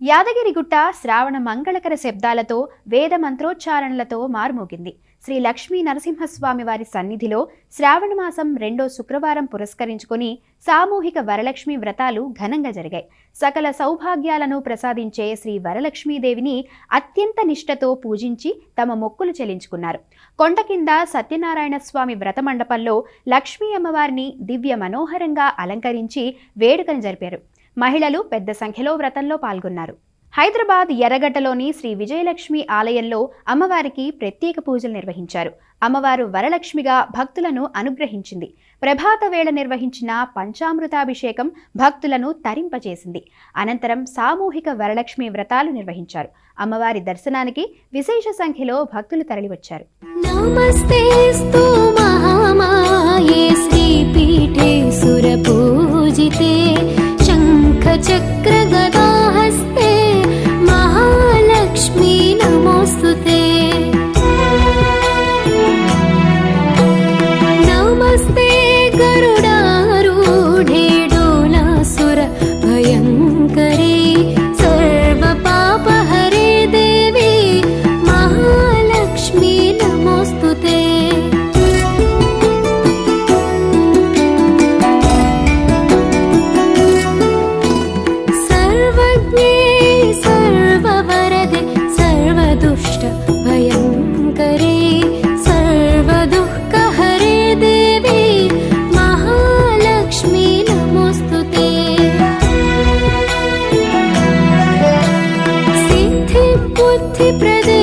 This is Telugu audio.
యాదగిరిగుట్ట శ్రావణ మంగళకర శబ్దాలతో వేద మంత్రోచ్చారణలతో మారుమోగింది. శ్రీ లక్ష్మీ నరసింహస్వామి వారి సన్నిధిలో శ్రావణ మాసం 2వ శుక్రవారం పురస్కరించుకుని సామూహిక వరలక్ష్మి వ్రతాలు ఘనంగా జరిగాయి. సకల సౌభాగ్యాలను ప్రసాదించే శ్రీ వరలక్ష్మీదేవిని అత్యంత నిష్ఠతో పూజించి తమ మొక్కులు చెల్లించుకున్నారు. కొండ కింద సత్యనారాయణ స్వామి వ్రత మండపంలో లక్ష్మీ అమ్మవారిని దివ్య మనోహరంగా అలంకరించి వేడుకను జరిపారు. మహిళలు పెద్ద సంఖ్యలో వ్రతంలో పాల్గొన్నారు. హైదరాబాద్ ఎర్రగడ్డలోని శ్రీ విజయలక్ష్మి ఆలయంలో అమ్మవారికి ప్రత్యేక పూజలు నిర్వహించారు. అమ్మవారు వరలక్ష్మిగా భక్తులను అనుగ్రహించింది. ప్రభాత వేళ నిర్వహించిన పంచామృతాభిషేకం భక్తులను తరింపచేసింది. అనంతరం సామూహిక వరలక్ష్మి వ్రతాలు నిర్వహించారు. అమ్మవారి దర్శనానికి విశేష సంఖ్యలో భక్తులు తరలివచ్చారు. నమస్తేస్తు మహామాయే శ్రీపీఠే సురపూజితే చక్ర గదాహస్తే మహాలక్ష్మీ నమోస్తుతే. నమస్తే గరుడారూఢే డోలాసుర భయంకరీ సర్వ పాపహరే దేవి మహాలక్ష్మీ నమోస్తుతే. सर्ववरदे सर्वदुष्ट भयंकरे सर्वदुःखहरे देवी महालक्ष्मी नमोस्तुते. सिद्धि बुद्धि प्रदे